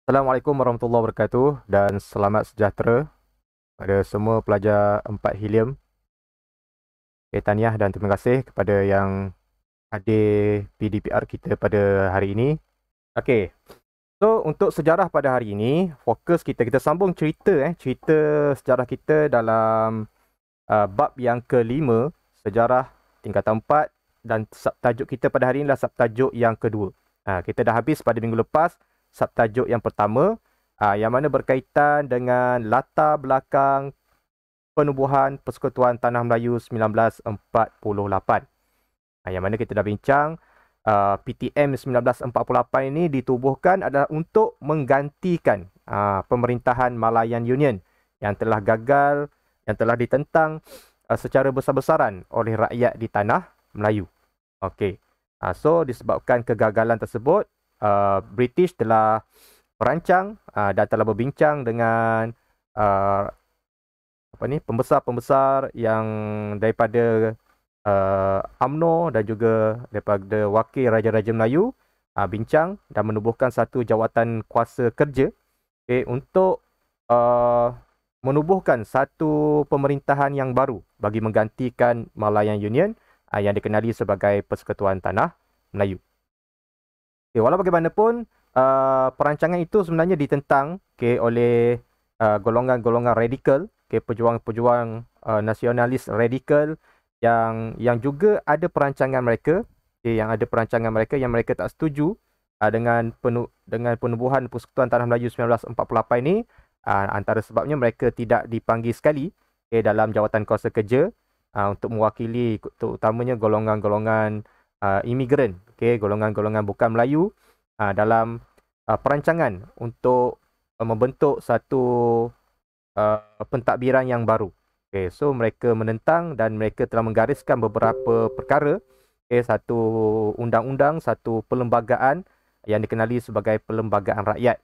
Assalamualaikum warahmatullahi wabarakatuh dan selamat sejahtera pada semua pelajar 4 Helium. Tahniah dan terima kasih kepada yang hadir PDPR kita pada hari ini. Okey. So untuk sejarah pada hari ini, fokus kita sambung cerita sejarah kita dalam bab yang kelima, sejarah tingkatan 4, dan subtajuk kita pada hari ini adalah subtajuk yang kedua. Kita dah habis pada minggu lepas subtajuk yang pertama, yang mana berkaitan dengan latar belakang penubuhan Persekutuan Tanah Melayu 1948. Yang mana kita dah bincang PTM 1948 ini ditubuhkan adalah untuk menggantikan pemerintahan Malayan Union yang telah gagal, yang telah ditentang secara besar-besaran oleh rakyat di Tanah Melayu. Okey. So disebabkan kegagalan tersebut, British telah merancang dan telah berbincang dengan pembesar-pembesar yang daripada UMNO dan juga daripada wakil Raja-Raja Melayu, bincang dan menubuhkan satu jawatan kuasa kerja untuk menubuhkan satu pemerintahan yang baru bagi menggantikan Malayan Union yang dikenali sebagai Persekutuan Tanah Melayu. Walau bagaimanapun, perancangan itu sebenarnya ditentang oleh golongan-golongan radikal, pejuang-pejuang nasionalis radikal yang juga ada perancangan mereka, yang mereka tak setuju dengan penubuhan Persekutuan Tanah Melayu 1948 ini. Antara sebabnya mereka tidak dipanggil sekali dalam jawatan kuasa kerja untuk mewakili terutamanya golongan-golongan imigran, golongan-golongan bukan Melayu, dalam perancangan untuk membentuk satu pentadbiran yang baru. So mereka menentang dan mereka telah menggariskan beberapa perkara, satu undang-undang, satu perlembagaan yang dikenali sebagai Perlembagaan Rakyat.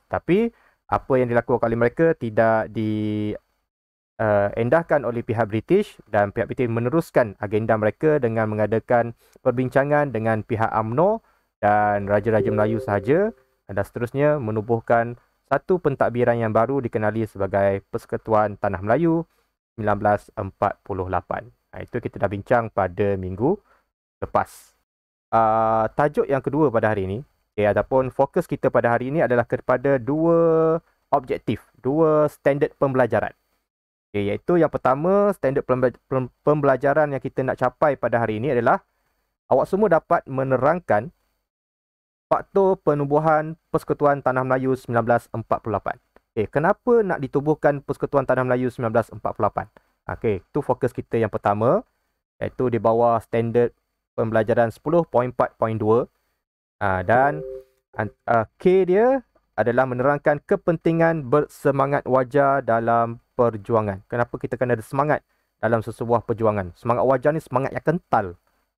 Tapi apa yang dilakukan oleh mereka tidak diendahkan oleh pihak British, dan pihak British meneruskan agenda mereka dengan mengadakan perbincangan dengan pihak UMNO dan Raja-Raja Melayu sahaja, dan seterusnya menubuhkan satu pentadbiran yang baru dikenali sebagai Persekutuan Tanah Melayu 1948. Itu kita dah bincang pada minggu lepas. Tajuk yang kedua pada hari ini, ataupun fokus kita pada hari ini adalah kepada dua objektif, dua standard pembelajaran. Iaitu yang pertama, standard pembelajaran yang kita nak capai pada hari ini adalah awak semua dapat menerangkan faktor penubuhan Persekutuan Tanah Melayu 1948. Kenapa nak ditubuhkan Persekutuan Tanah Melayu 1948? Itu fokus kita yang pertama, iaitu di bawah standard pembelajaran 10.4.2. Dan K dia adalah menerangkan kepentingan bersemangat wajar dalam perjuangan. Kenapa kita kena ada semangat dalam sesebuah perjuangan? Semangat wajar ni semangat yang kental.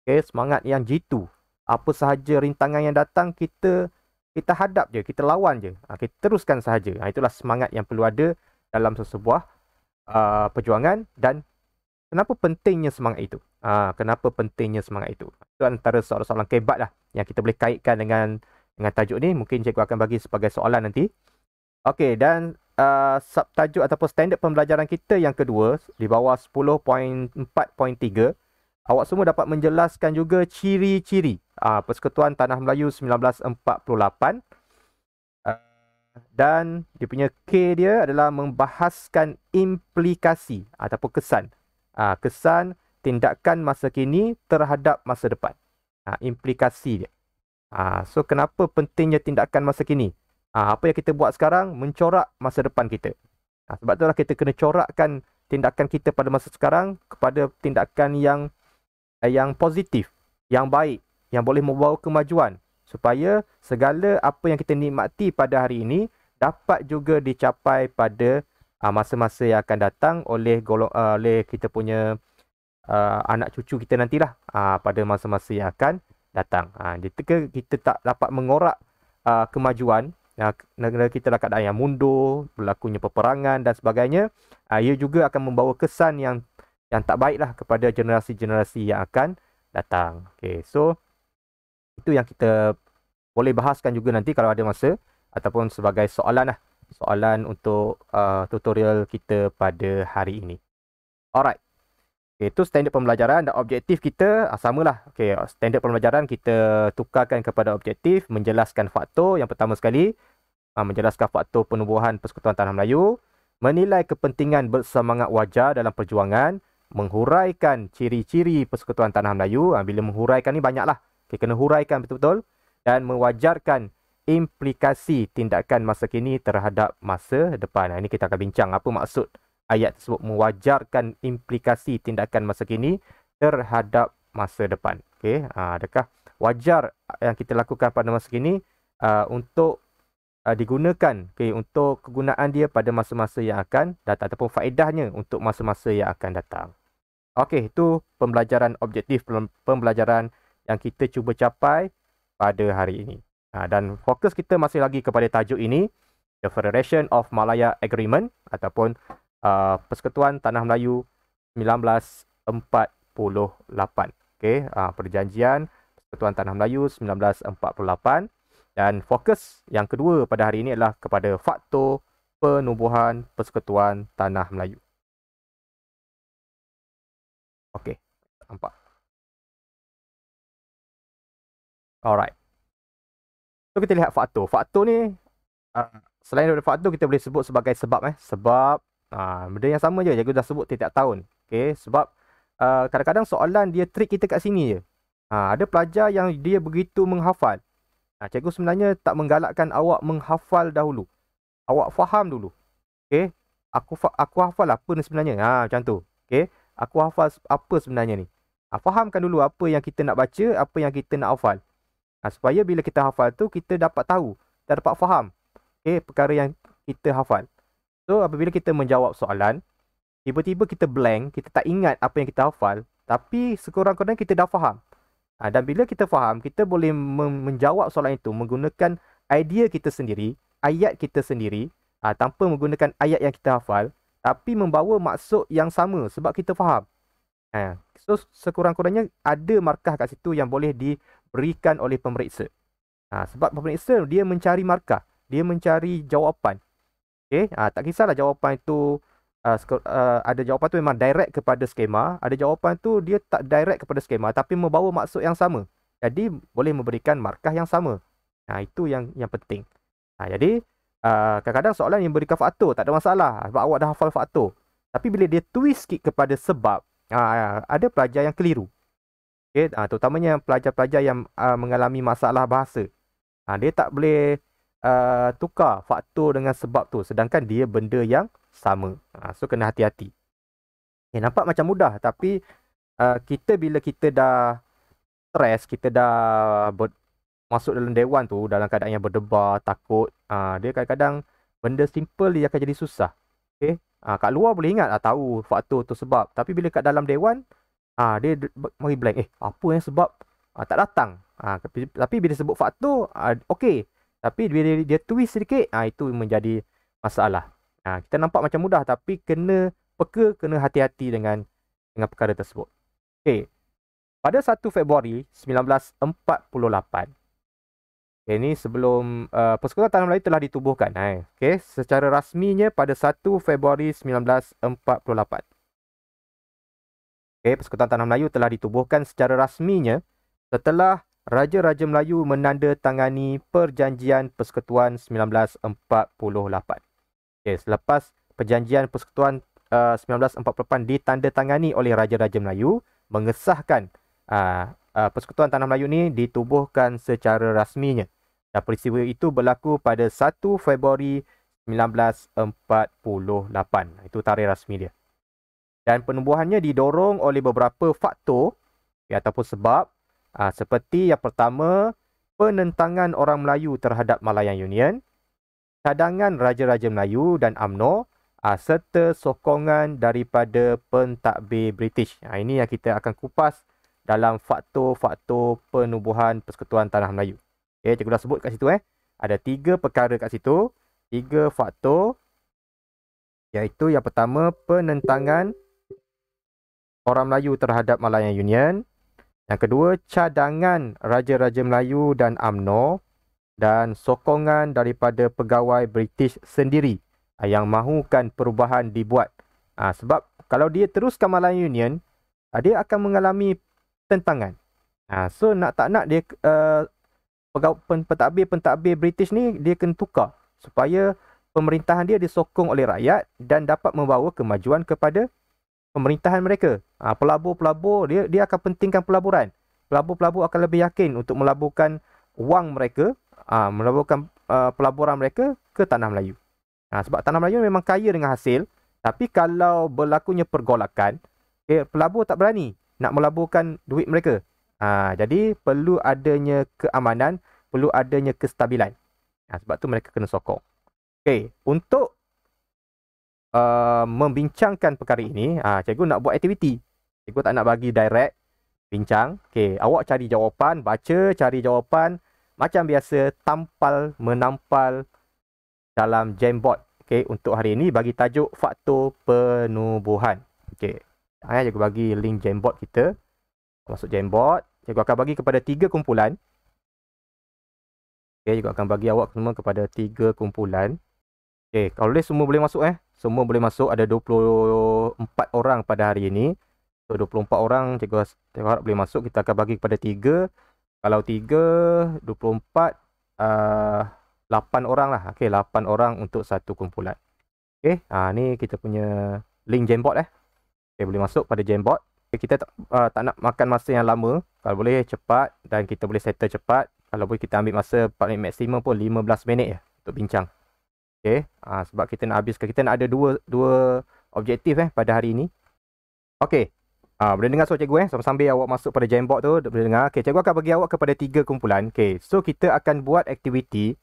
Semangat yang jitu. Apa sahaja rintangan yang datang, kita hadap je, kita lawan je, kita teruskan sahaja. Itulah semangat yang perlu ada dalam sesebuah perjuangan. Dan kenapa pentingnya semangat itu? Kenapa pentingnya semangat itu? Itu antara soalan-soalan kebat lah yang kita boleh kaitkan dengan tajuk ni. Mungkin cikgu akan bagi sebagai soalan nanti. Okey, dan subtajuk ataupun standard pembelajaran kita yang kedua di bawah 10.4.3, awak semua dapat menjelaskan juga ciri-ciri Persekutuan Tanah Melayu 1948. Dan dia punya K dia adalah membahaskan implikasi ataupun kesan. Kesan tindakan masa kini terhadap masa depan. Implikasi dia. So kenapa pentingnya tindakan masa kini? Apa yang kita buat sekarang mencorak masa depan kita. Sebab itulah kita kena corakkan tindakan kita pada masa sekarang kepada tindakan yang positif, yang baik, yang boleh membawa kemajuan, supaya segala apa yang kita nikmati pada hari ini dapat juga dicapai pada masa-masa yang akan datang oleh kita punya anak cucu kita nantilah, pada masa-masa yang akan datang. Jika kita tak dapat mengorak kemajuan, negara kita dalam keadaan yang mundur, berlakunya peperangan dan sebagainya, ia juga akan membawa kesan yang tak baiklah kepada generasi-generasi yang akan datang. So itu yang kita boleh bahaskan juga nanti kalau ada masa ataupun sebagai soalan lah. Soalan untuk tutorial kita pada hari ini. Alright. Okay, itu standard pembelajaran dan objektif kita samalah. Okay, standard pembelajaran kita tukarkan kepada objektif, menjelaskan faktor yang pertama sekali, menjelaskan faktor penubuhan Persekutuan Tanah Melayu, menilai kepentingan bersemangat wajar dalam perjuangan, menghuraikan ciri-ciri Persekutuan Tanah Melayu. Bila menghuraikan ni banyaklah. Okay, kena huraikan betul-betul. Dan mewajarkan implikasi tindakan masa kini terhadap masa depan. Ini kita akan bincang apa maksud ayat tersebut, mewajarkan implikasi tindakan masa kini terhadap masa depan. Okay, adakah wajar yang kita lakukan pada masa kini untuk digunakan untuk kegunaan dia pada masa-masa yang akan datang ataupun faedahnya untuk masa-masa yang akan datang. Okey, itu pembelajaran objektif, pembelajaran yang kita cuba capai pada hari ini. Dan fokus kita masih lagi kepada tajuk ini, The Federation of Malaya Agreement ataupun Persekutuan Tanah Melayu 1948. Okey, perjanjian Persekutuan Tanah Melayu 1948. Dan fokus yang kedua pada hari ini adalah kepada faktor penubuhan Persekutuan Tanah Melayu. Okey, nampak. Alright. So kita lihat faktor. Faktor ni selain daripada faktor kita boleh sebut sebagai sebab. Sebab benda yang sama je, cikgu dah sebut tiap tahun. Okey, sebab kadang-kadang soalan dia trik kita kat sini je. Ada pelajar yang dia begitu menghafal. Cikgu sebenarnya tak menggalakkan awak menghafal dahulu. Awak faham dulu. Okey, aku hafal apa ni sebenarnya? Macam tu. Okey, aku hafal apa sebenarnya ni? Fahamkan dulu apa yang kita nak baca, apa yang kita nak hafal. Supaya bila kita hafal tu kita dapat tahu dan dapat faham perkara yang kita hafal. So apabila kita menjawab soalan, tiba-tiba kita blank, kita tak ingat apa yang kita hafal, tapi sekurang-kurangnya kita dah faham. Dan bila kita faham, kita boleh menjawab soalan itu menggunakan idea kita sendiri, ayat kita sendiri, tanpa menggunakan ayat yang kita hafal, tapi membawa maksud yang sama sebab kita faham. So sekurang-kurangnya ada markah kat situ yang boleh diberikan oleh pemeriksa. Sebab pemeriksa dia mencari markah, dia mencari jawapan. Okey, tak kisahlah jawapan itu ada jawapan tu memang direct kepada skema, ada jawapan tu dia tak direct kepada skema tapi membawa maksud yang sama. Jadi boleh memberikan markah yang sama. Itu yang penting. Jadi kadang-kadang soalan yang berikan faktor tak ada masalah sebab awak dah hafal faktor. Tapi bila dia twist sikit kepada sebab, ada pelajar yang keliru. Okey, terutamanya pelajar-pelajar yang mengalami masalah bahasa. Dia tak boleh tukar faktor dengan sebab tu sedangkan dia benda yang sama. So kena hati-hati. Nampak macam mudah tapi bila kita dah stres, kita dah masuk dalam dewan tu dalam keadaan yang berdebar, takut, dia kadang-kadang benda simple dia akan jadi susah. Okey, kat luar boleh ingat tahu faktor tu sebab, tapi bila kat dalam dewan dia mari blank. Apa yang sebab tak datang. Tapi bila sebut faktor okey, tapi bila dia twist sedikit itu menjadi masalah. Kita nampak macam mudah tapi kena peka, kena hati-hati dengan perkara tersebut. Okey. Pada 1 Februari 1948. Ini sebelum Persekutuan Tanah Melayu telah ditubuhkan. Okey, secara rasminya pada 1 Februari 1948. Okey, Persekutuan Tanah Melayu telah ditubuhkan secara rasminya setelah Raja-Raja Melayu menandatangani Perjanjian Persekutuan 1948. Okay, selepas Perjanjian Persekutuan 1948 ditandatangani oleh Raja-Raja Melayu, mengesahkan Persekutuan Tanah Melayu ni ditubuhkan secara rasminya. Dan peristiwa itu berlaku pada 1 Februari 1948. Itu tarikh rasmi dia. Dan penubuhannya didorong oleh beberapa faktor ataupun sebab, seperti yang pertama, penentangan orang Melayu terhadap Malayan Union, cadangan Raja-Raja Melayu dan UMNO, serta sokongan daripada pentadbir British. Ini yang kita akan kupas dalam faktor-faktor penubuhan Persekutuan Tanah Melayu. Okay, cikgu dah sebut kat situ. Ada 3 perkara kat situ, 3 faktor, iaitu yang pertama, penentangan orang Melayu terhadap Malayan Union. Yang kedua, cadangan Raja-Raja Melayu dan UMNO. dan sokongan daripada pegawai British sendiri yang mahukan perubahan dibuat. Sebab kalau dia teruskan Malayan Union, dia akan mengalami tentangan. So nak tak nak dia pentadbir British ni dia kena tukar supaya pemerintahan dia disokong oleh rakyat dan dapat membawa kemajuan kepada pemerintahan mereka. Pelabur-pelabur dia akan pentingkan pelaburan. Pelabur-pelabur akan lebih yakin untuk melaburkan wang mereka, melaburkan pelaburan mereka ke Tanah Melayu. Sebab Tanah Melayu memang kaya dengan hasil, tapi kalau berlakunya pergolakan, pelabur tak berani nak melaburkan duit mereka. Jadi perlu adanya keamanan, perlu adanya kestabilan. Sebab tu mereka kena sokong. Untuk membincangkan perkara ini, cikgu nak buat aktiviti. Cikgu tak nak bagi direct bincang. Awak cari jawapan, baca, cari jawapan. Macam biasa, menampal dalam Jamboard. Untuk hari ini bagi tajuk faktor penubuhan. Cikgu bagi link Jamboard kita. Masuk Jamboard. Cikgu akan bagi kepada 3 kumpulan. Cikgu akan bagi awak semua kepada 3 kumpulan. Kalau boleh semua boleh masuk Semua boleh masuk. Ada 24 orang pada hari ini. So 24 orang cikgu harap boleh masuk. Kita akan bagi kepada 3. Kalau 3, 24, 8 orang lah. 8 orang untuk satu kumpulan. Ni kita punya link Jamboard boleh masuk pada Jamboard. Kita tak nak makan masa yang lama. Kalau boleh cepat dan kita boleh settle cepat. Kalau boleh kita ambil masa paling maksimum pun 15 minit untuk bincang. Sebab kita nak habiskan, kita nak ada dua objektif pada hari ini. Boleh dengar suara cikgu sambil awak masuk pada Jamboard tu boleh dengar. Cikgu akan bagi awak kepada 3 kumpulan. So kita akan buat aktiviti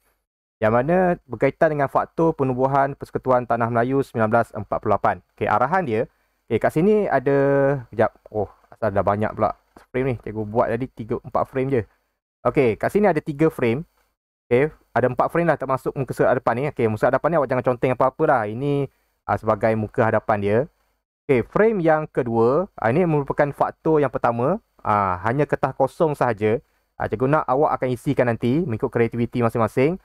yang mana berkaitan dengan faktor penubuhan Persekutuan Tanah Melayu 1948. Arahan dia, kat sini ada, kejap, asal dah banyak pula frame ni. Cikgu buat tadi 4 frame je. Kat sini ada 3 frame. Ada 4 frame lah termasuk muka surat hadapan ni. Muka surat hadapan ni awak jangan conteng apa-apa lah. Ini sebagai muka hadapan dia. Frame yang kedua, ini merupakan faktor yang pertama. Hanya kertas kosong sahaja. Cikgu nak awak akan isikan nanti mengikut kreativiti masing-masing.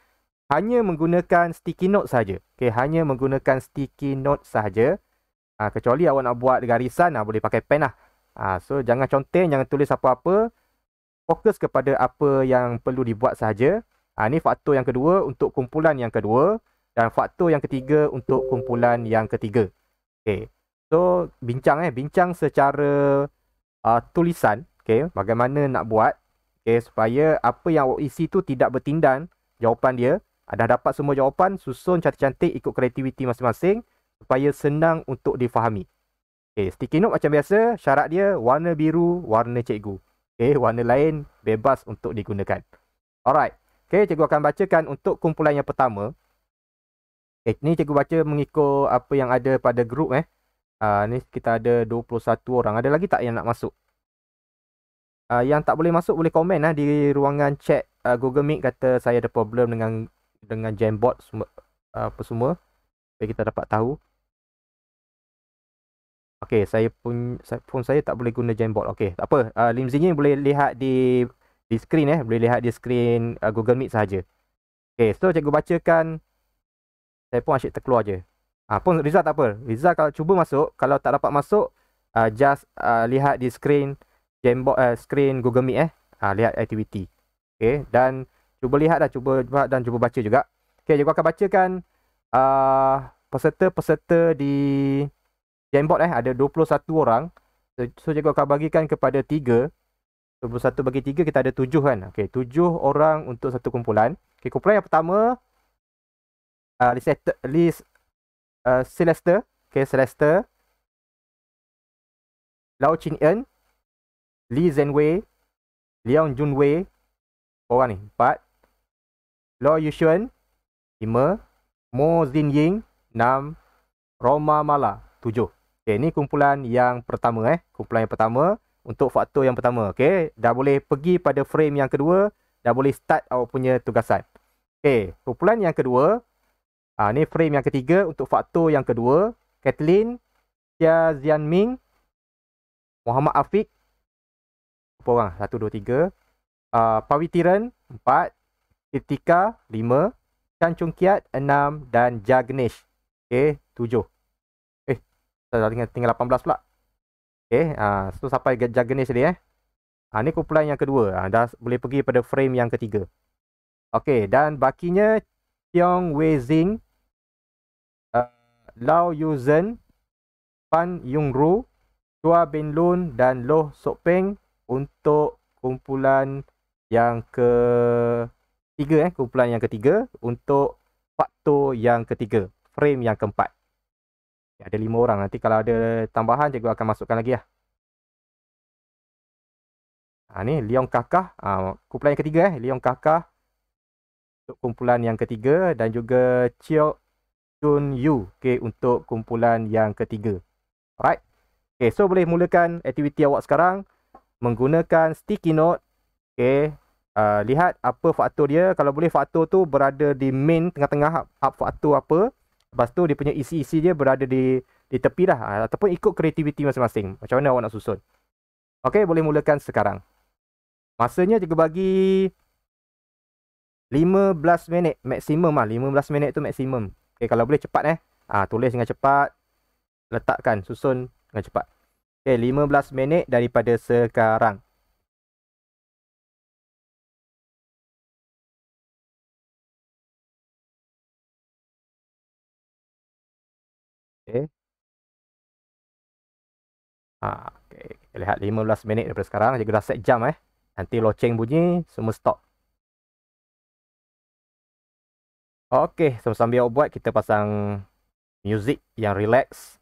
Hanya menggunakan sticky note sahaja. Hanya menggunakan sticky note sahaja. Kecuali awak nak buat garisan, boleh pakai pen lah. So jangan conteng, jangan tulis apa-apa. Fokus kepada apa yang perlu dibuat sahaja. Ini faktor yang kedua untuk kumpulan yang kedua. Dan faktor yang ketiga untuk kumpulan yang ketiga. So bincang bincang secara tulisan. Bagaimana nak buat supaya apa yang awak isi tu tidak bertindan jawapan dia. Dah dapat semua jawapan, susun cantik-cantik ikut kreativiti masing-masing supaya senang untuk difahami. Sticky note macam biasa, syarat dia warna biru, warna cikgu. Warna lain bebas untuk digunakan. Alright. Cikgu akan bacakan untuk kumpulan yang pertama. Ni cikgu baca mengikut apa yang ada pada grup ni kita ada 21 orang. Ada lagi tak yang nak masuk? Yang tak boleh masuk boleh komen di ruangan chat Google Meet, kata saya ada problem dengan Jamboard apa semua. Supaya kita dapat tahu. Saya tak boleh guna Jamboard. Tak apa. Limzinya boleh lihat di screen boleh lihat di screen Google Meet sahaja. So cikgu bacakan. Saya pun asyik terkeluar je. Pun Rizal tak apa. Rizal kalau cuba masuk, kalau tak dapat masuk, just lihat di screen Jamboard, screen Google Meet lihat aktiviti. Dan cuba lihat cuba baca juga. Cikgu akan bacakan peserta-peserta di Jamboard ada 21 orang. So cikgu akan bagikan kepada 3. 21 bagi 3 kita ada 7 kan. 7 orang untuk satu kumpulan. Kumpulan yang pertama Celeste. Celeste. Lau Chin En, Lee Zhenwei, Liang Junwei. Orang ni 4. Lo Yushun 5. Mo Zinying 6. Roma Mala 7. Ni kumpulan yang pertama kumpulan yang pertama untuk faktor yang pertama. Dah boleh pergi pada frame yang kedua, dah boleh start awak punya tugasan. Kumpulan yang kedua, ni frame yang ketiga untuk faktor yang kedua. Kathleen, Xia Zianming, Muhammad Afiq. Berapa orang? 1, 2, 3. Pawitiran 4. Kritika 5, Chan Chung Kiat 6 dan Jagnesh. Okey, 7. Tinggal 18 pula. Okey, so sampai Jagnesh tadi ni kumpulan yang kedua. Dah boleh pergi pada frame yang ketiga. Okey, dan bakinya Tiong Wei Jing, Lau Yuzhen, Fan Yungru, Chua Bin Lun dan Loh Sok Peng untuk kumpulan yang ketiga. Kumpulan yang ketiga untuk faktor yang ketiga, frame yang keempat. Ada 5 orang. Nanti kalau ada tambahan, cikgu akan masukkan lagi lah. Ni Leong Kakah, kumpulan yang ketiga Leong Kakah untuk kumpulan yang ketiga, dan juga Chio Chun Yu, untuk kumpulan yang ketiga. Alright. So boleh mulakan aktiviti awak sekarang menggunakan sticky note. Lihat apa faktor dia. Kalau boleh faktor tu berada di main tengah-tengah faktor apa. Lepas tu dia punya isi-isi dia berada di tepi dah. Ataupun ikut kreativiti masing-masing. Macam mana awak nak susun. Boleh mulakan sekarang. Masanya juga bagi 15 minit maksimum 15 minit tu maksimum. Kalau boleh cepat tulis dengan cepat, letakkan, susun dengan cepat. 15 minit daripada sekarang. Kita lihat 15 minit daripada sekarang. Cikgu dah set jam Nanti loceng bunyi, semua stop. Sambil awak buat, kita pasang music yang relax.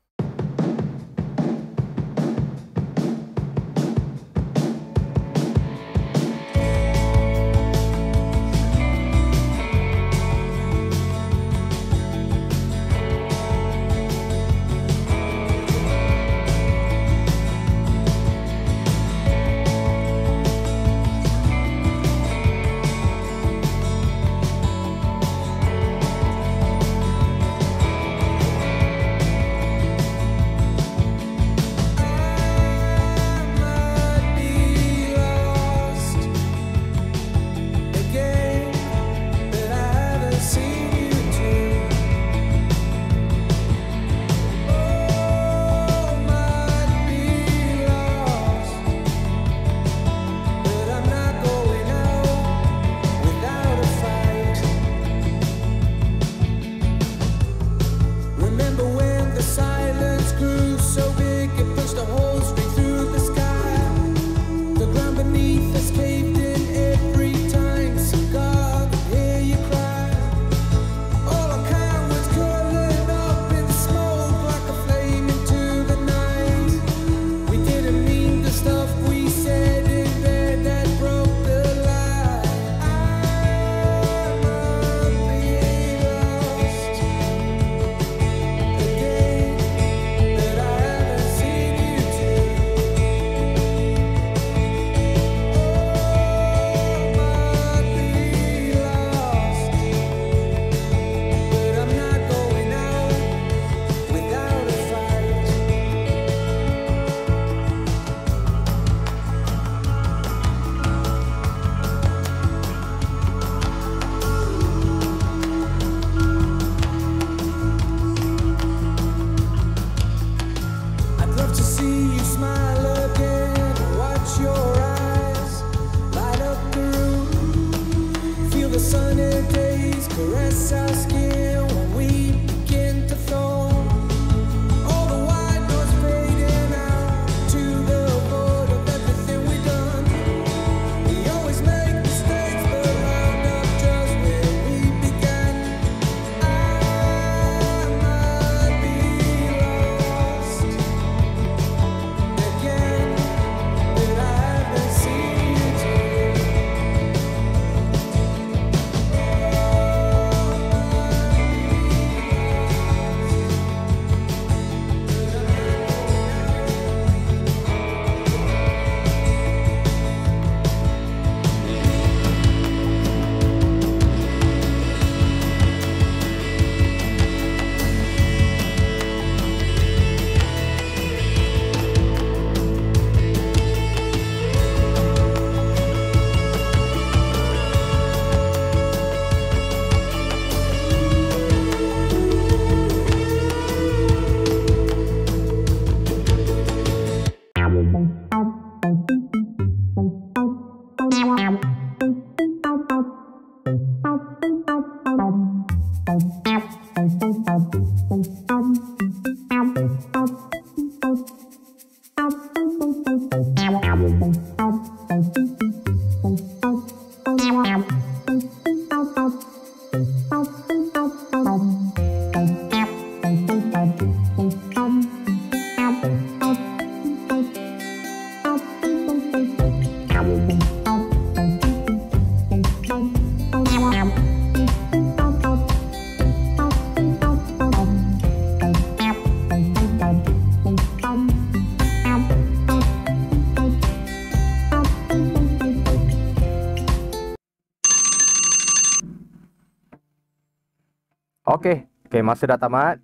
Okey, masa dah tamat.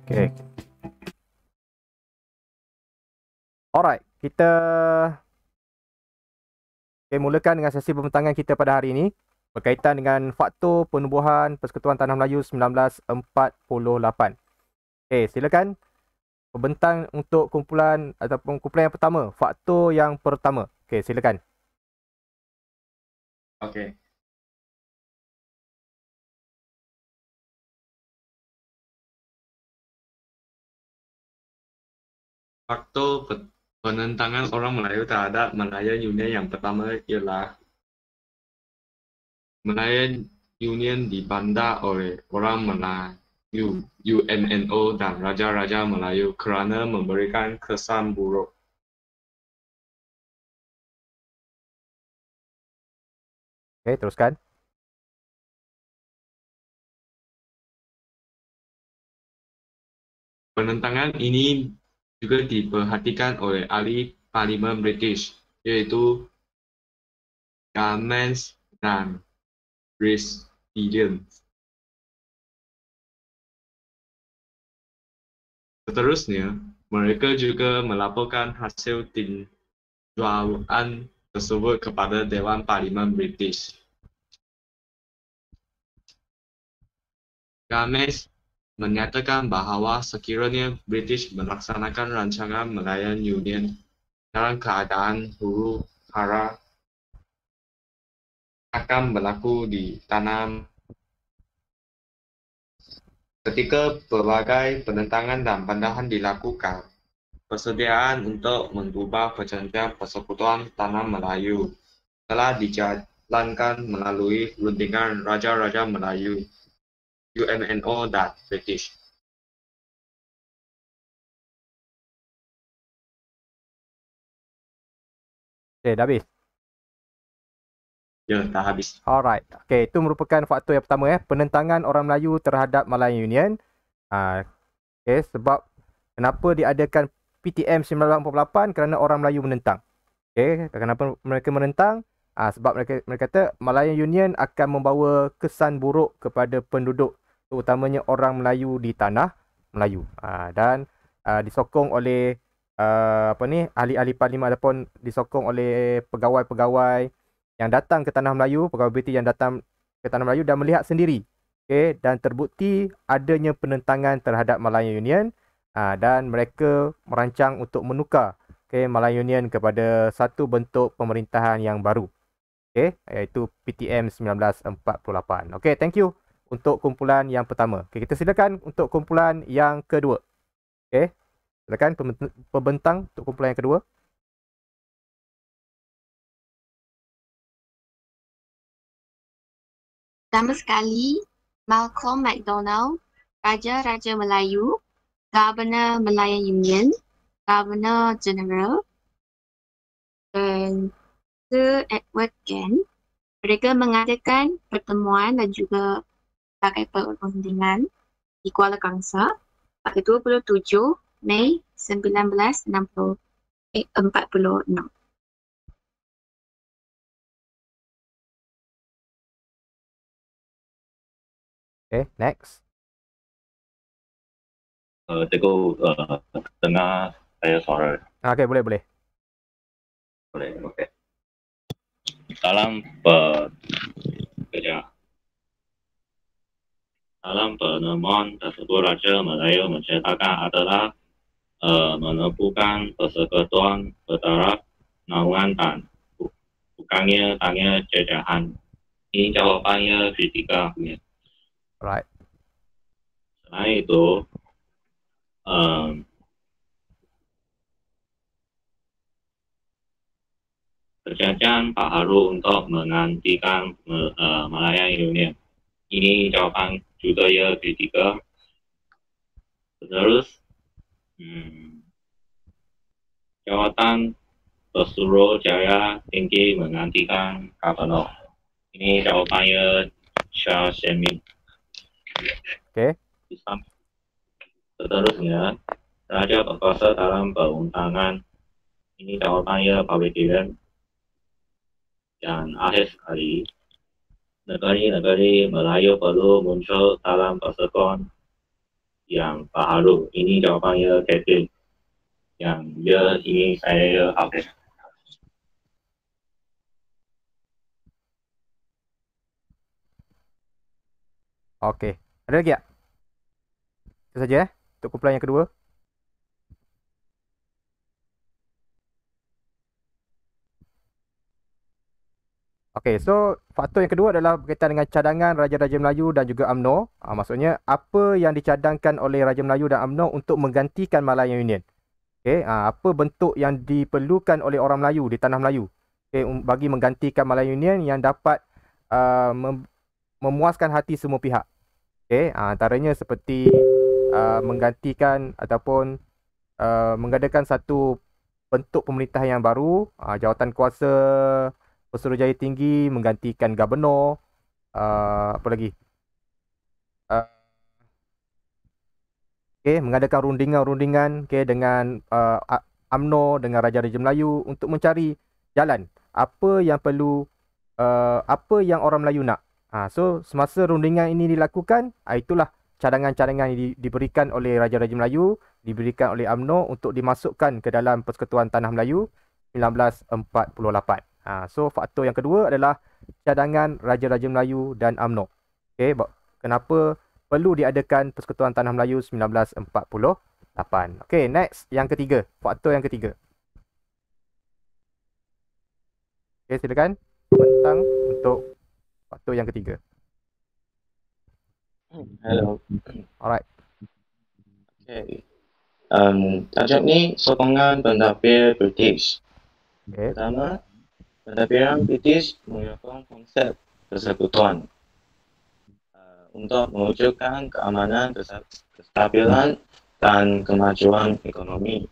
Okey. Alright, kita mulakan dengan sesi pembentangan kita pada hari ini berkaitan dengan faktor penubuhan Persekutuan Tanah Melayu 1948. Okey, silakan pembentang untuk kumpulan ataupun kumpulan yang pertama, faktor yang pertama. Okey, silakan. Okey. Faktor penentangan orang Melayu terhadap Malayan Union yang pertama ialah Malayan Union dibantah oleh orang Melayu, UMNO dan Raja-Raja Melayu kerana memberikan kesan buruk. Okey, teruskan. Penentangan ini juga diperhatikan oleh ahli Parlimen British, iaitu Galmans dan Presbyterian. Seterusnya, mereka juga melaporkan hasil tinjauan tersebut kepada Dewan Parlimen British. Galmans menyatakan bahawa sekiranya British melaksanakan rancangan Malayan Union dalam keadaan huru hara akan berlaku di tanah. Ketika pelbagai penentangan dan bantahan dilakukan, persediaan untuk mengubah perjanjian Persekutuan Tanah Melayu telah dijalankan melalui rundingan Raja-Raja Melayu, UMNO dan British. Okey, dah habis. Ya, dah habis. Alright. Okey, itu merupakan faktor yang pertama penentangan orang Melayu terhadap Malayan Union. Okey, sebab kenapa diadakan PTM 1948? Kerana orang Melayu menentang. Okey, kenapa mereka menentang? Sebab mereka kata Malayan Union akan membawa kesan buruk kepada penduduk, terutamanya orang Melayu di tanah Melayu. Dan disokong oleh ahli-ahli parlimen ataupun disokong oleh pegawai-pegawai yang datang ke tanah Melayu, pegawai British yang datang ke tanah Melayu dan melihat sendiri. Okey, dan terbukti adanya penentangan terhadap Malayan Union dan mereka merancang untuk menukar Malayan Union kepada satu bentuk pemerintahan yang baru. Okey, iaitu PTM 1948. Okey, thank you untuk kumpulan yang pertama. Okey, kita silakan untuk kumpulan yang kedua. Okey, silakan pembentang untuk kumpulan yang kedua. Pertama sekali, Malcolm MacDonald, Raja-Raja Melayu, Governor Malayan Union, Governor General, dan Sir Edward Gent. Mereka mengadakan pertemuan dan juga pakai perundingan di Kuala Kangsar pada 27 Mei 1946. Okay, next. Cikgu dengar saya suara. Okay, boleh. Boleh, okey. Dalam kerja dalam penemuan tersebut Raja Melayu menceritakan adalah menemukan persekutuan bertaraf naungan dan bukannya tanya jajahan. Ini jawabannya kritika. Alright. Selain itu, perjanjian Pak Haru untuk menggantikan Malaya Union. Ini jawaban juga ya kritika. Terus, jawatan Pesuruhjaya tinggi menggantikan Gubernur. Ini jawabannya Shah Shemin. Okey. Seterusnya, Raja berkuasa dalam perundangan. Ini jawabannya Pavilion. Dan akhir sekali, negeri-negeri Melayu perlu muncul dalam persekutuan yang baru. Ini jawabannya Kevin. Yang dia ini saya habis. Okey. Ada lagi tak? Itu saja untuk kumpulan yang kedua. Okey, so faktor yang kedua adalah berkaitan dengan cadangan Raja-Raja Melayu dan juga UMNO. Maksudnya apa yang dicadangkan oleh Raja Melayu dan UMNO untuk menggantikan Malaya Union. Okey, apa bentuk yang diperlukan oleh orang Melayu di tanah Melayu, okey, bagi menggantikan Malaya Union yang dapat memuaskan hati semua pihak. Okey, antaranya seperti menggantikan ataupun mengadakan satu bentuk pemerintahan yang baru, jawatan kuasa Pesuruhjaya tinggi menggantikan Gubernur, apa lagi? Okey, mengadakan rundingan-rundingan dengan UMNO dengan Raja-Raja Melayu untuk mencari jalan apa yang perlu, apa yang orang Melayu nak. So semasa rundingan ini dilakukan, itulah cadangan-cadangan yang diberikan oleh Raja-Raja Melayu, diberikan oleh UMNO untuk dimasukkan ke dalam Persekutuan Tanah Melayu 1948. So faktor yang kedua adalah cadangan Raja-Raja Melayu dan UMNO. Okey, kenapa perlu diadakan Persekutuan Tanah Melayu 1948. Okey, next, yang ketiga, faktor yang ketiga. Okey, silakan bentang untuk faktor yang ketiga. Hello. Alright. Okay. Tajuk ni sokongan pentadbir British. Okey. Pertama, pentadbiran British menyokong konsep persekutuan untuk mewujudkan keamanan, kestabilan dan kemajuan ekonomi.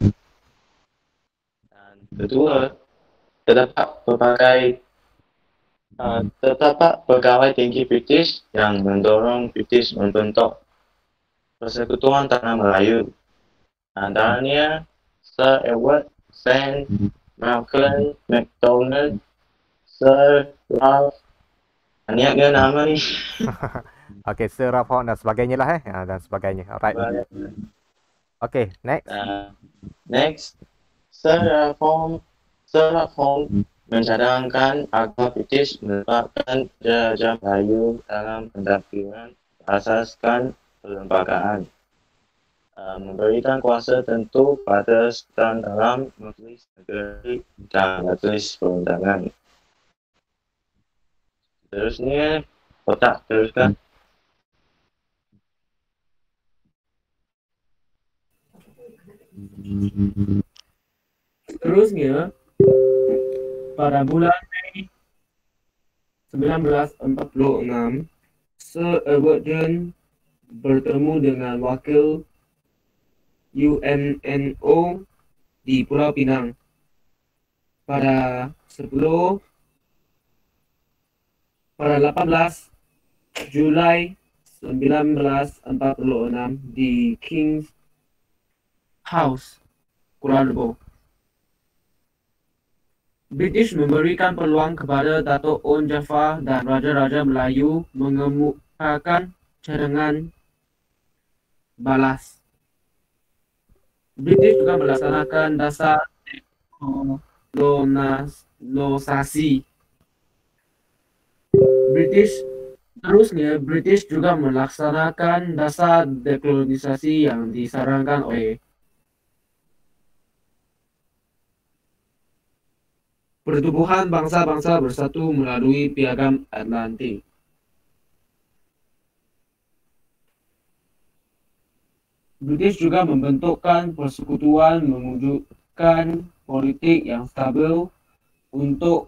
Dan kedua, terdapat pegawai tinggi British yang mendorong British membentuk Persekutuan Tanah Melayu. Antaranya Sir Edward, St. Malcolm MacDonald, Sir Ralph, banyak ke nama ni? Okey, Sir Ralph Horne dan sebagainya lah dan sebagainya. Alright. Okey, next. Next, Sir Ralph Horne mencadangkan agar British menetapkan Raja Melayu dalam pentadbiran berasaskan perlembagaan, memberikan kuasa tentu pada Sultan dalam Majlis Negeri dan Majlis Perundangan. Seterusnya, kotak teruskan. Seterusnya, pada bulan Mei 1946, Sir Edward John bertemu dengan wakil UNNO di Pulau Pinang. Pada 18 Julai 1946 di King's House, Kuala Lumpur. British memberikan peluang kepada Dato' Onn Jaafar dan Raja-Raja Melayu mengemukakan cadangan balas. British juga melaksanakan dasar dekolonisasi. British Seterusnya, British juga melaksanakan dasar dekolonisasi yang disarankan oleh Pertubuhan Bangsa-Bangsa Bersatu melalui Piagam Atlantik. British juga membentukkan persekutuan mewujudkan politik yang stabil untuk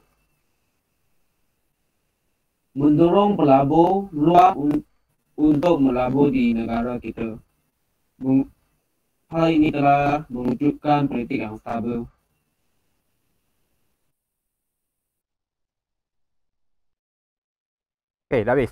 mendorong pelabur luar untuk melabur di negara kita. Hal ini telah mewujudkan politik yang stabil. Okay, dah habis.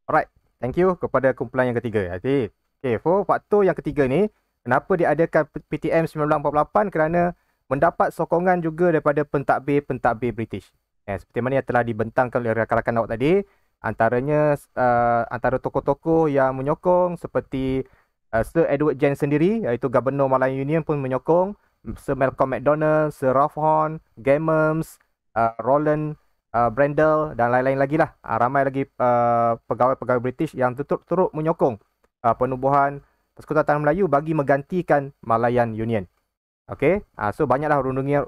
Alright, thank you kepada kumpulan yang ketiga. Jadi, okay, for faktor yang ketiga ni, kenapa diadakan PTM 1948? Kerana mendapat sokongan juga daripada pentadbir-pentadbir British. Seperti mana yang telah dibentangkan oleh rakan-rakan awak tadi, antaranya antara tokoh-tokoh yang menyokong seperti Sir Edward James sendiri, iaitu Gubernur Malayan Union pun menyokong, Sir Malcolm MacDonald, Sir Ralph Horn, Gammons, Roland Brendel dan lain-lain lagi lah. Ramai lagi pegawai-pegawai British yang turut menyokong penubuhan Persekutuan Tanah Melayu bagi menggantikan Malayan Union. Okey, so banyaklah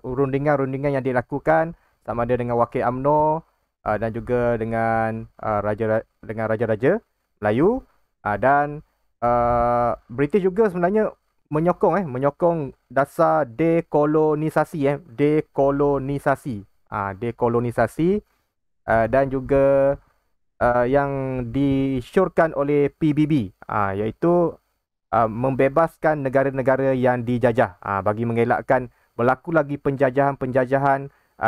rundingan yang dilakukan sama ada dengan Wakil UMNO dan juga dengan raja-raja Melayu dan British juga sebenarnya menyokong dasar dekolonisasi dekolonisasi dan juga yang disyorkan oleh PBB iaitu membebaskan negara-negara yang dijajah bagi mengelakkan berlaku lagi penjajahan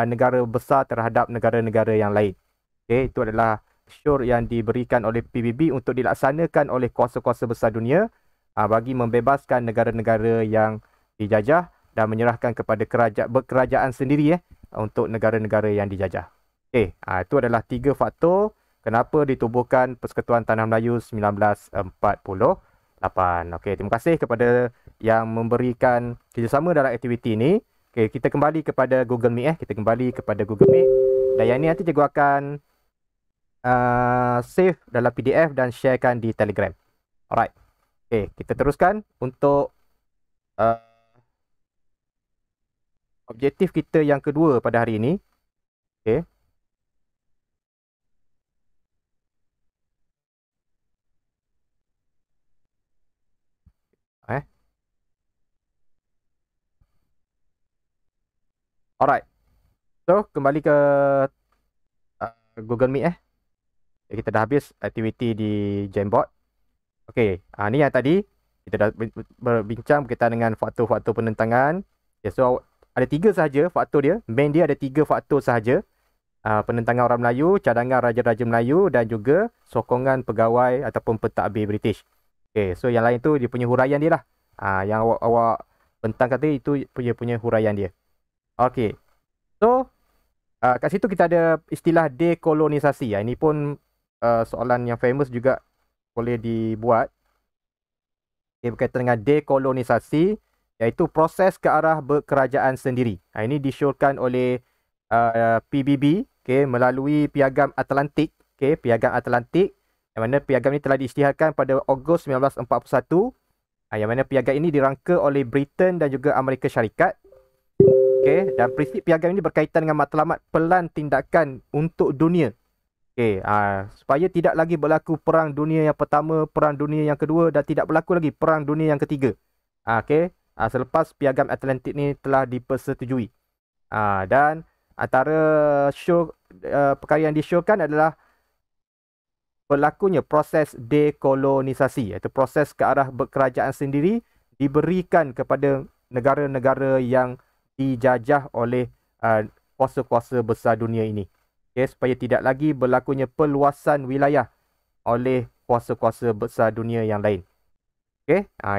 negara besar terhadap negara-negara yang lain. Okay, itu adalah syur yang diberikan oleh PBB untuk dilaksanakan oleh kuasa-kuasa besar dunia bagi membebaskan negara-negara yang dijajah dan menyerahkan kepada kerajaan sendiri untuk negara-negara yang dijajah. Okay, itu adalah 3 faktor kenapa ditubuhkan Persekutuan Tanah Melayu 1948. Okey, terima kasih kepada yang memberikan kerjasama dalam aktiviti ini. Okey, kita kembali kepada Google Meet Kita kembali kepada Google Meet. Dan yang ini nanti cikgu akan save dalam PDF dan sharekan di Telegram. Alright. Okey, kita teruskan untuk objektif kita yang kedua pada hari ini. Okey. Alright. So, kembali ke Google Meet Kita dah habis aktiviti di Jamboard. Okey, ni yang tadi kita dah berbincang berkaitan dengan faktor-faktor penentangan. Okay, so ada 3 sahaja faktor dia. Main dia ada 3 faktor sahaja. Penentangan orang Melayu, cadangan raja-raja Melayu dan juga sokongan pegawai ataupun pentadbir British. Okey, so yang lain tu dia punya huraian dia lah. Yang awak bentang tadi itu punya huraian dia. Okey. So, kat situ kita ada istilah dekolonisasi. Ini pun soalan yang famous juga boleh dibuat. Berkaitan dengan dekolonisasi, iaitu proses ke arah berkerajaan sendiri. Ini disyorkan oleh PBB melalui Piagam Atlantik. Piagam Atlantik. Yang mana piagam ini telah diisytiharkan pada Ogos 1941. Yang mana piagam ini dirangka oleh Britain dan juga Amerika Syarikat. Dan prinsip piagam ini berkaitan dengan matlamat pelan tindakan untuk dunia. Supaya tidak lagi berlaku Perang Dunia yang Pertama, Perang Dunia yang Kedua dan tidak berlaku lagi Perang Dunia yang Ketiga. Selepas Piagam Atlantik ini telah dipersetujui. Dan antara perkara yang disyorkan adalah berlakunya proses dekolonisasi, iaitu proses ke arah berkerajaan sendiri diberikan kepada negara-negara yang dijajah oleh kuasa-kuasa besar dunia ini. Supaya tidak lagi berlakunya perluasan wilayah oleh kuasa-kuasa besar dunia yang lain.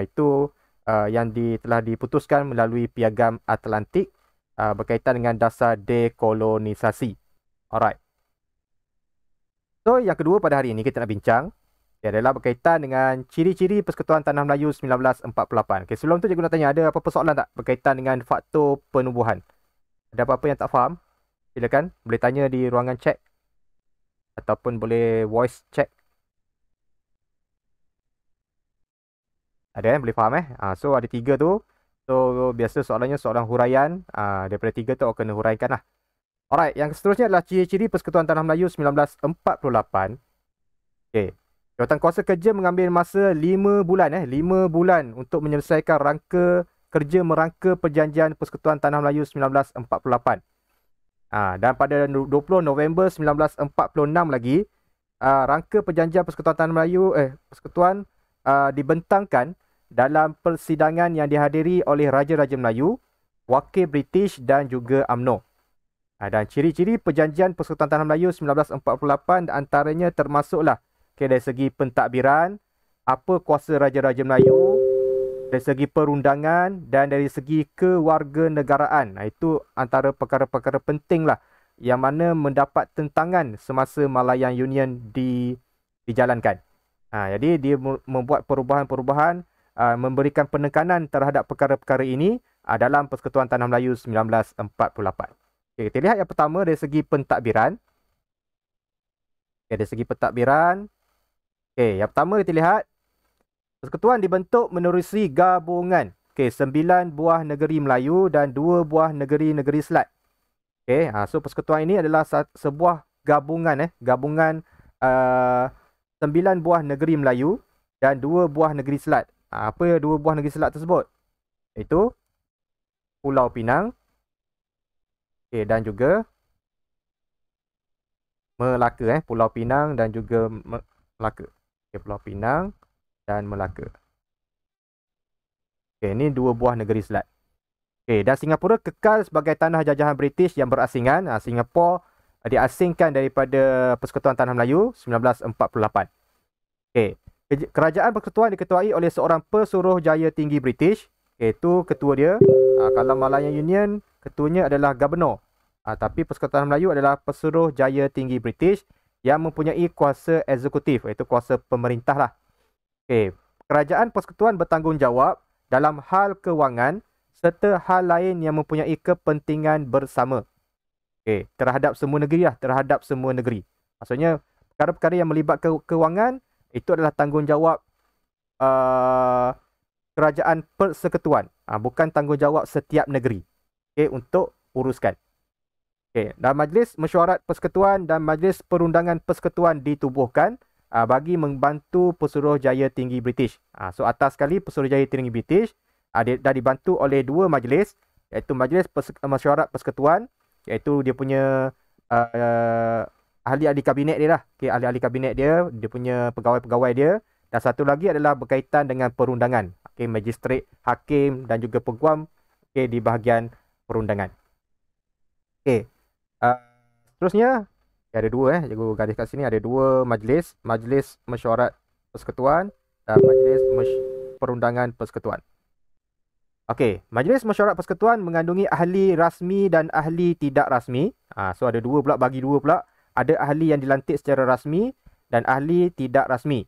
Itu yang telah diputuskan melalui Piagam Atlantik berkaitan dengan dasar dekolonisasi. Alright. So, yang kedua pada hari ini kita nak bincang adalah berkaitan dengan ciri-ciri Persekutuan Tanah Melayu 1948. Sebelum tu cikgu nak tanya, ada apa-apa soalan tak berkaitan dengan faktor penubuhan? Ada apa-apa yang tak faham? Silakan, boleh tanya di ruangan chat ataupun boleh voice chat. Ada boleh faham So ada 3 tu. So biasa soalannya soalan huraian. Daripada 3 tu awak kena huraikan lah. Alright, yang seterusnya adalah ciri-ciri Persekutuan Tanah Melayu 1948. Okay. Jawatankuasa Kerja mengambil masa 5 bulan 5 bulan untuk menyelesaikan rangka kerja merangka Perjanjian Persekutuan Tanah Melayu 1948. Dan pada 20 November 1946 lagi, rangka Perjanjian Persekutuan Tanah Melayu Persekutuan dibentangkan dalam persidangan yang dihadiri oleh Raja-Raja Melayu, Wakil British dan juga UMNO. Dan ciri-ciri Perjanjian Persekutuan Tanah Melayu 1948 antaranya termasuklah dari segi pentadbiran, apa kuasa Raja-Raja Melayu, dari segi perundangan dan dari segi kewarganegaraan. Itu antara perkara-perkara penting lah yang mana mendapat tentangan semasa Malayan Union dijalankan. Jadi dia membuat perubahan-perubahan, memberikan penekanan terhadap perkara-perkara ini dalam Persekutuan Tanah Melayu 1948. Okay, kita lihat yang pertama dari segi pentadbiran. Dari segi pentadbiran. Okay, yang pertama kita lihat Persekutuan dibentuk menerusi gabungan 9 buah negeri Melayu dan 2 buah negeri-negeri Selat. Okay, so persekutuan ini adalah sebuah gabungan gabungan 9 buah negeri Melayu dan 2 buah negeri Selat. Apa 2 buah negeri Selat tersebut? Iaitu Pulau Pinang dan juga Melaka. Pulau Pinang dan juga Melaka. Pulau Pinang dan Melaka. Ini 2 buah negeri Selat. Dan Singapura kekal sebagai tanah jajahan British yang berasingan. Singapura diasingkan daripada Persekutuan Tanah Melayu 1948. Kerajaan Persekutuan diketuai oleh seorang Pesuruhjaya Tinggi British. Itu ketua dia. Kalau Malayan Union, ketuanya adalah Gubernur. Tapi Persekutuan Tanah Melayu adalah Pesuruhjaya Tinggi British yang mempunyai kuasa eksekutif, iaitu kuasa pemerintah lah. Kerajaan Persekutuan bertanggungjawab dalam hal kewangan serta hal lain yang mempunyai kepentingan bersama. Terhadap semua negeri lah, terhadap semua negeri. Maksudnya, perkara-perkara yang melibatkan kewangan, itu adalah tanggungjawab kerajaan persekutuan. Bukan tanggungjawab setiap negeri. Untuk uruskan. Dan Majlis Mesyuarat Persekutuan dan Majlis Perundangan Persekutuan ditubuhkan bagi membantu Pesuruhjaya Tinggi British. So atas sekali Pesuruhjaya Tinggi British dah dibantu oleh 2 majlis, iaitu Majlis Mesyuarat Persekutuan, iaitu dia punya ahli-ahli kabinet dia lah. Ahli-ahli kabinet dia punya pegawai-pegawai dia. Dan satu lagi adalah berkaitan dengan perundangan. Magistrat, hakim dan juga peguam di bahagian perundangan. Seterusnya ada 2 cikgu garis kat sini, ada 2 majlis, Majlis Mesyuarat Persekutuan dan Majlis Perundangan Persekutuan. Majlis Mesyuarat Persekutuan mengandungi ahli rasmi dan ahli tidak rasmi. So ada 2 pula, bagi 2 pula. Ada ahli yang dilantik secara rasmi dan ahli tidak rasmi.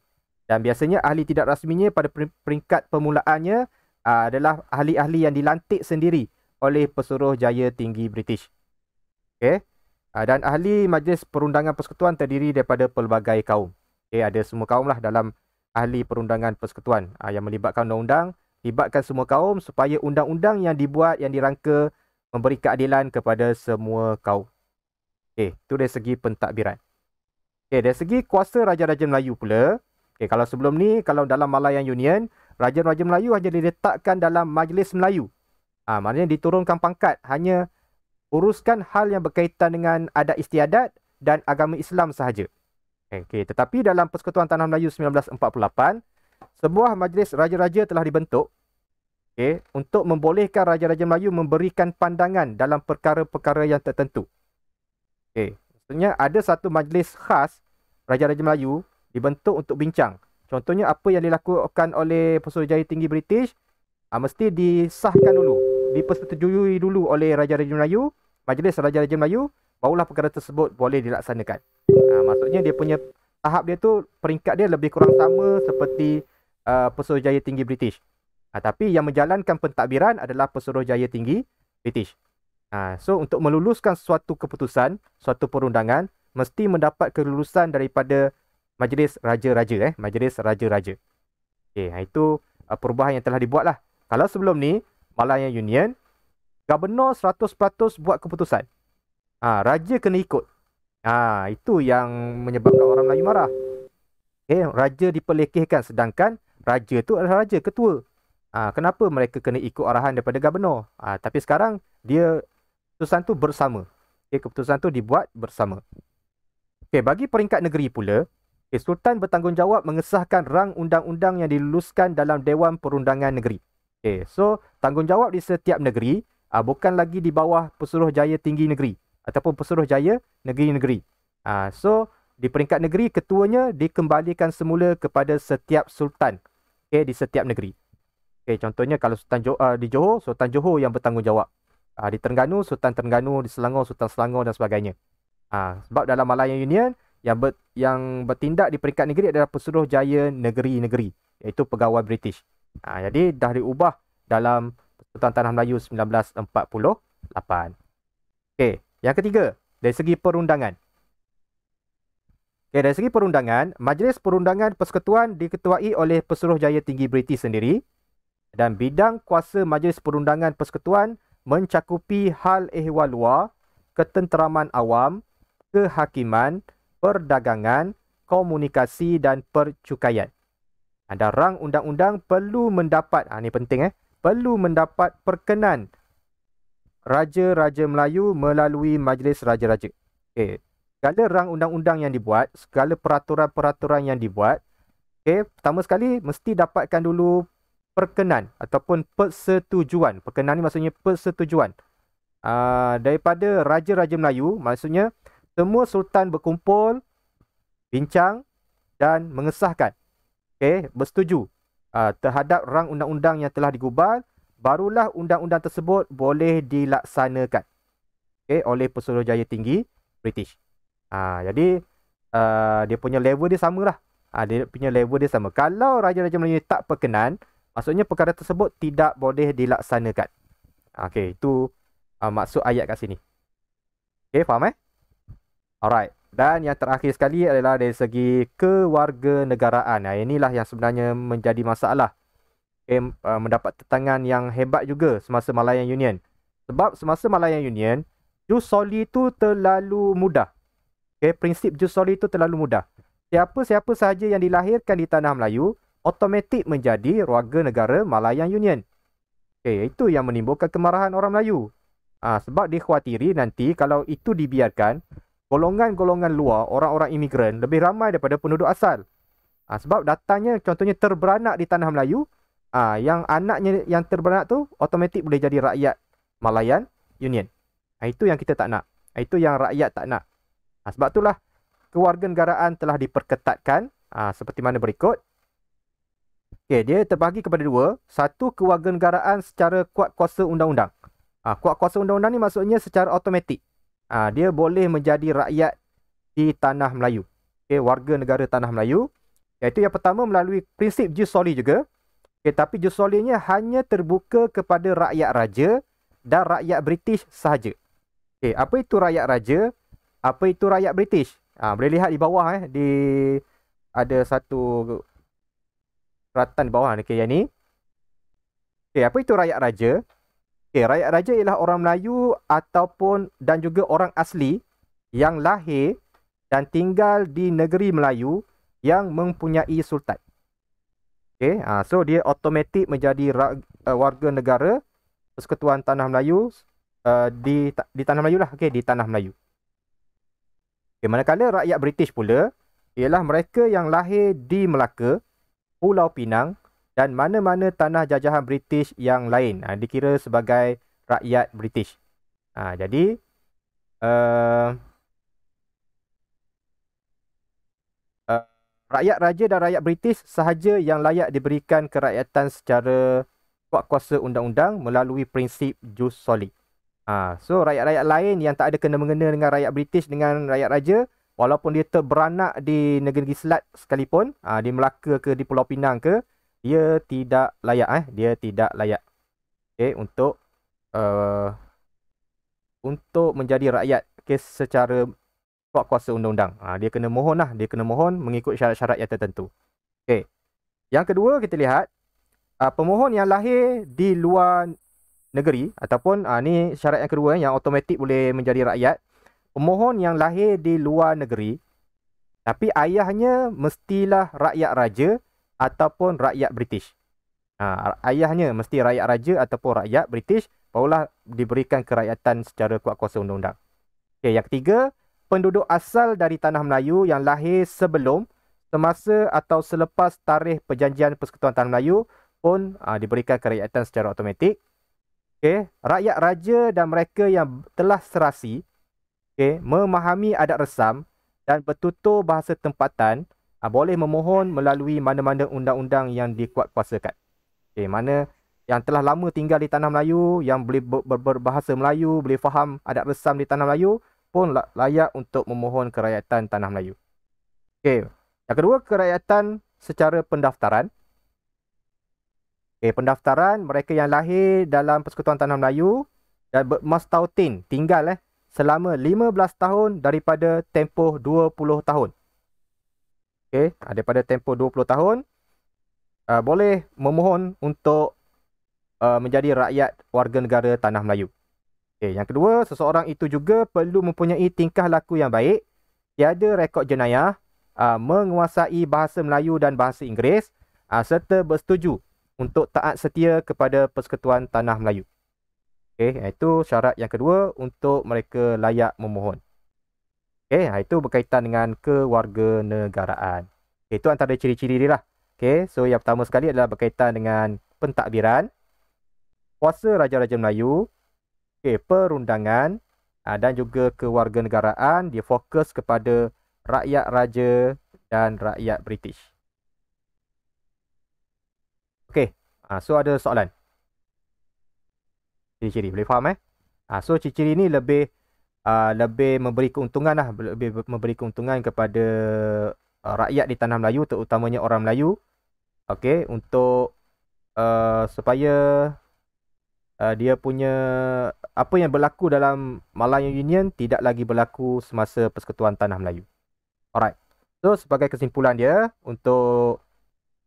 Dan biasanya ahli tidak rasminya pada peringkat permulaannya adalah ahli-ahli yang dilantik sendiri oleh Pesuruhjaya Tinggi British. Dan ahli Majlis Perundangan Persekutuan terdiri daripada pelbagai kaum. Ada semua kaum lah dalam ahli perundangan persekutuan yang melibatkan undang-undang, libatkan semua kaum supaya undang-undang yang dibuat, yang dirangka memberi keadilan kepada semua kaum. Itu dari segi pentadbiran. Dari segi kuasa Raja-Raja Melayu pula, kalau sebelum ni, kalau dalam Malayan Union, Raja-Raja Melayu hanya diletakkan dalam Majlis Melayu. Maknanya diturunkan pangkat, hanya uruskan hal yang berkaitan dengan adat istiadat dan agama Islam sahaja. Tetapi dalam Persekutuan Tanah Melayu 1948, sebuah majlis raja-raja telah dibentuk untuk membolehkan Raja-Raja Melayu memberikan pandangan dalam perkara-perkara yang tertentu. Maksudnya ada satu majlis khas Raja-Raja Melayu dibentuk untuk bincang. Contohnya apa yang dilakukan oleh Pesuruhjaya Tinggi British mesti disahkan dulu, dipersetujui dulu oleh Raja-Raja Melayu, Majlis Raja-Raja Melayu, barulah perkara tersebut boleh dilaksanakan. Maksudnya dia punya tahap dia tu, peringkat dia lebih kurang sama seperti Pesuruhjaya Tinggi British. Tapi yang menjalankan pentadbiran adalah Pesuruhjaya Tinggi British. So untuk meluluskan suatu keputusan, suatu perundangan, mesti mendapat kelulusan daripada Majlis Raja-Raja. Majlis Raja-Raja. Itu perubahan yang telah dibuat lah. Kalau sebelum ni, Malayan Union, Gubernur 100% buat keputusan. Raja kena ikut. Itu yang menyebabkan orang Melayu marah. Raja dipelekehkan, sedangkan raja tu adalah raja, ketua. Kenapa mereka kena ikut arahan daripada Gubernur? Tapi sekarang, keputusan tu bersama. Keputusan tu dibuat bersama. Bagi peringkat negeri pula, Sultan bertanggungjawab mengesahkan rang undang-undang yang diluluskan dalam Dewan Perundangan Negeri. So, tanggungjawab di setiap negeri bukan lagi di bawah Pesuruhjaya Tinggi Negeri ataupun Pesuruhjaya Negeri-Negeri. So, di peringkat negeri, ketuanya dikembalikan semula kepada setiap sultan di setiap negeri. Contohnya kalau di Johor, Sultan Johor yang bertanggungjawab. Di Terengganu, Sultan Terengganu, di Selangor, Sultan Selangor dan sebagainya. Sebab dalam Malayan Union, yang bertindak di peringkat negeri adalah Pesuruhjaya Negeri-Negeri, iaitu pegawai British. Jadi dah diubah dalam Persekutuan Tanah Melayu 1948. Yang ketiga, dari segi perundangan. Dari segi perundangan, Majlis Perundangan Persekutuan diketuai oleh Pesuruhjaya Tinggi British sendiri, dan bidang kuasa Majlis Perundangan Persekutuan mencakupi hal ehwal luar, ketenteraman awam, kehakiman, perdagangan, komunikasi dan percukaian. Ada rang undang-undang perlu mendapat, ini penting perlu mendapat perkenan Raja-Raja Melayu melalui Majlis Raja-Raja. Segala rang undang-undang yang dibuat, segala peraturan-peraturan yang dibuat, pertama sekali mesti dapatkan dulu perkenan ataupun persetujuan. Perkenan ni maksudnya persetujuan daripada Raja-Raja Melayu, maksudnya semua sultan berkumpul, bincang dan mengesahkan, bersetuju terhadap rang undang-undang yang telah digubal, barulah undang-undang tersebut boleh dilaksanakan oleh Pesuruhjaya Tinggi British. Jadi dia punya level dia sama lah. Dia punya level dia sama. Kalau Raja-Raja Melayu tak perkenan, maksudnya perkara tersebut tidak boleh dilaksanakan. Itu maksud ayat kat sini. Faham Alright. Dan yang terakhir sekali adalah dari segi kewarganegaraan. Inilah yang sebenarnya menjadi masalah. Mendapat tentangan yang hebat juga semasa Malayan Union. Sebab semasa Malayan Union, jus soli itu terlalu mudah. Prinsip jus soli itu terlalu mudah. Siapa-siapa sahaja yang dilahirkan di Tanah Melayu, otomatik menjadi warga negara Malayan Union. Itu yang menimbulkan kemarahan orang Melayu. Sebab dikhawatiri nanti kalau itu dibiarkan, golongan-golongan luar, orang-orang imigran lebih ramai daripada penduduk asal. Sebab datangnya contohnya terberanak di Tanah Melayu, yang anaknya yang terberanak tu otomatik boleh jadi rakyat Malayan Union. Itu yang kita tak nak. Itu yang rakyat tak nak. Sebab itulah kewarganegaraan telah diperketatkan seperti mana berikut. Dia terbahagi kepada dua. Satu, kewarganegaraan secara kuat kuasa undang-undang. Kuat kuasa undang-undang ni maksudnya secara automatik. Dia boleh menjadi rakyat di Tanah Melayu. Warga negara Tanah Melayu. Iaitu yang pertama melalui prinsip jus soli juga. Tapi jus solinya hanya terbuka kepada rakyat raja dan rakyat British sahaja. Apa itu rakyat raja? Apa itu rakyat British? Boleh lihat di bawah ada satu peratan di bawah yang ni. Apa itu rakyat raja? Rakyat raja ialah orang Melayu ataupun dan juga orang asli yang lahir dan tinggal di negeri Melayu yang mempunyai sultan. So dia automatik menjadi warga negara Persekutuan Tanah Melayu di Tanah Melayu lah. Di Tanah Melayu. Manakala rakyat British pula ialah mereka yang lahir di Melaka, Pulau Pinang dan mana-mana tanah jajahan British yang lain. Dikira sebagai rakyat British. Jadi rakyat raja dan rakyat British sahaja yang layak diberikan kerakyatan secara kuat kuasa undang-undang melalui prinsip jus soli. So rakyat-rakyat lain yang tak ada kena-mengena dengan rakyat British dengan rakyat raja, walaupun dia terberanak di negeri Selat sekalipun, di Melaka ke di Pulau Pinang ke, dia tidak layak. Dia tidak layak untuk untuk menjadi rakyat, okey, secara kuat kuasa undang-undang. Dia kena mohon lah, dia kena mohon mengikut syarat-syarat yang tertentu. Okey. Yang kedua kita lihat pemohon yang lahir di luar negeri ataupun ni syarat yang kedua yang automatik boleh menjadi rakyat. Pemohon yang lahir di luar negeri tapi ayahnya mestilah rakyat raja ataupun rakyat British. Ayahnya mesti rakyat raja ataupun rakyat British, barulah diberikan kerakyatan secara kuat kuasa undang-undang. Okey, yang ketiga, penduduk asal dari tanah Melayu yang lahir sebelum, semasa atau selepas tarikh perjanjian Persekutuan Tanah Melayu pun diberikan kerakyatan secara automatik. Okay. Rakyat raja dan mereka yang telah serasi, memahami adat resam dan bertutur bahasa tempatan, boleh memohon melalui mana-mana undang-undang yang dikuatkuasakan. Mana yang telah lama tinggal di Tanah Melayu, yang boleh berbahasa Melayu, boleh faham adat resam di Tanah Melayu, pun layak untuk memohon kerakyatan Tanah Melayu. Okey. Yang kedua, kerakyatan secara pendaftaran. Pendaftaran mereka yang lahir dalam Persekutuan Tanah Melayu dan bermastautin tinggal selama 15 tahun daripada tempoh 20 tahun. Daripada tempoh 20 tahun boleh memohon untuk menjadi rakyat warga negara Tanah Melayu. Yang kedua, seseorang itu juga perlu mempunyai tingkah laku yang baik, tiada rekod jenayah, menguasai bahasa Melayu dan bahasa Inggeris, serta bersetuju untuk taat setia kepada Persekutuan Tanah Melayu. Itu syarat yang kedua untuk mereka layak memohon. Itu berkaitan dengan kewarganegaraan. Itu antara ciri-ciri dia lah. So yang pertama sekali adalah berkaitan dengan pentadbiran, kuasa Raja-Raja Melayu, perundangan dan juga kewarganegaraan. Dia fokus kepada rakyat raja dan rakyat British. So ada soalan. Ciri-ciri boleh faham So ciri-ciri ni lebih memberi keuntungan lah, lebih memberi keuntungan kepada rakyat di Tanah Melayu, terutamanya orang Melayu. Untuk supaya dia punya apa yang berlaku dalam Malayan Union tidak lagi berlaku semasa Persekutuan Tanah Melayu. Alright. So sebagai kesimpulan dia untuk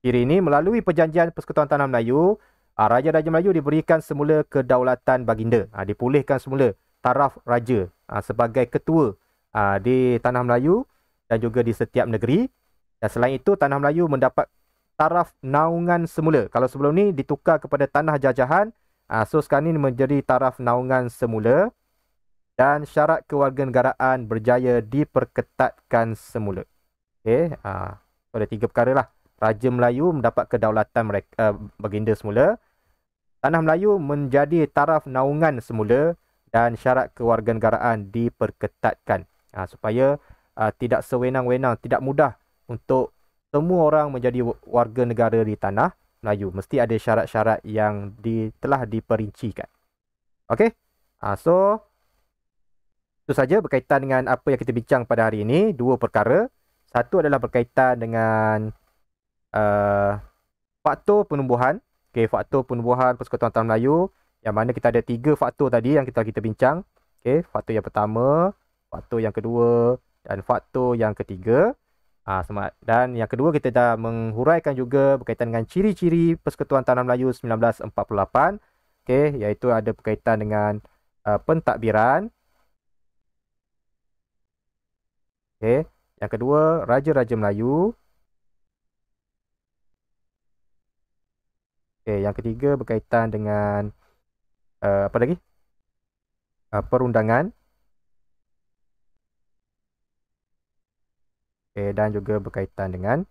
ciri ini, melalui perjanjian Persekutuan Tanah Melayu, Raja-Raja Melayu diberikan semula kedaulatan baginda. Dipulihkan semula taraf raja sebagai ketua di Tanah Melayu dan juga di setiap negeri. Dan selain itu, Tanah Melayu mendapat taraf naungan semula. Kalau sebelum ni ditukar kepada tanah jajahan, so sekarang ini menjadi taraf naungan semula. Dan syarat kewarganegaraan berjaya diperketatkan semula. Ada 3 perkara lah. Raja Melayu mendapat kedaulatan mereka, baginda semula. Tanah Melayu menjadi taraf naungan semula dan syarat kewarganegaraan diperketatkan. Supaya tidak sewenang-wenang, tidak mudah untuk semua orang menjadi warga negara di Tanah Melayu. Mesti ada syarat-syarat yang telah diperincikan. So itu saja berkaitan dengan apa yang kita bincang pada hari ini. 2 perkara. Satu adalah berkaitan dengan faktor penumbuhan. Faktor penumbuhan Persekutuan Tanah Melayu, yang mana kita ada 3 faktor tadi yang kita bincang. Faktor yang pertama, faktor yang kedua dan faktor yang ketiga. Dan yang kedua, kita dah menghuraikan juga berkaitan dengan ciri-ciri Persekutuan Tanah Melayu 1948. Iaitu ada berkaitan dengan pentadbiran. Yang kedua, Raja-Raja Melayu. Yang ketiga berkaitan dengan apa lagi? Perundangan. Dan juga berkaitan dengan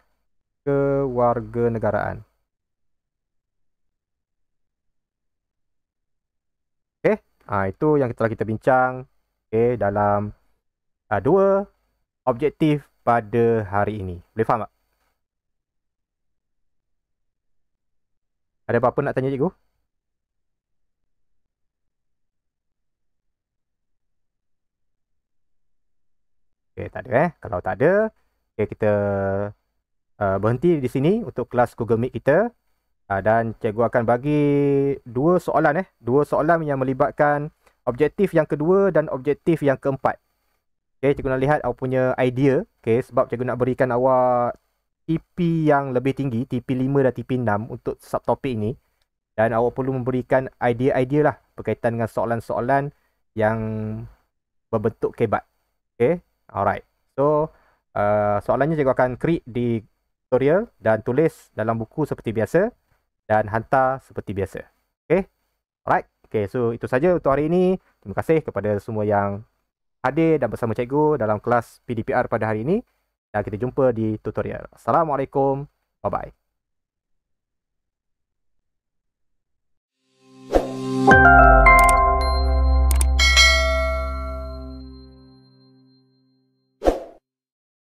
kewarganegaraan. Itu yang telah kita bincang dalam 2 objektif pada hari ini. Boleh faham tak? Ada apa-apa nak tanya cikgu? Tak ada Kalau tak ada, kita berhenti di sini untuk kelas Google Meet kita. Dan cikgu akan bagi 2 soalan 2 soalan yang melibatkan objektif yang kedua dan objektif yang keempat. Okay, cikgu nak lihat awak punya idea. Okay, sebab cikgu nak berikan awak TP yang lebih tinggi, TP 5 dan TP 6 untuk subtopik ini. Dan awak perlu memberikan idea-idea lah berkaitan dengan soalan-soalan yang berbentuk kebat. Okay, alright. So, soalannya cikgu akan create di tutorial dan tulis dalam buku seperti biasa dan hantar seperti biasa. Okay, alright. Okay, so itu saja untuk hari ini. Terima kasih kepada semua yang hadir dan bersama cikgu dalam kelas PDPR pada hari ini. Dan kita jumpa di tutorial. Assalamualaikum. Bye-bye.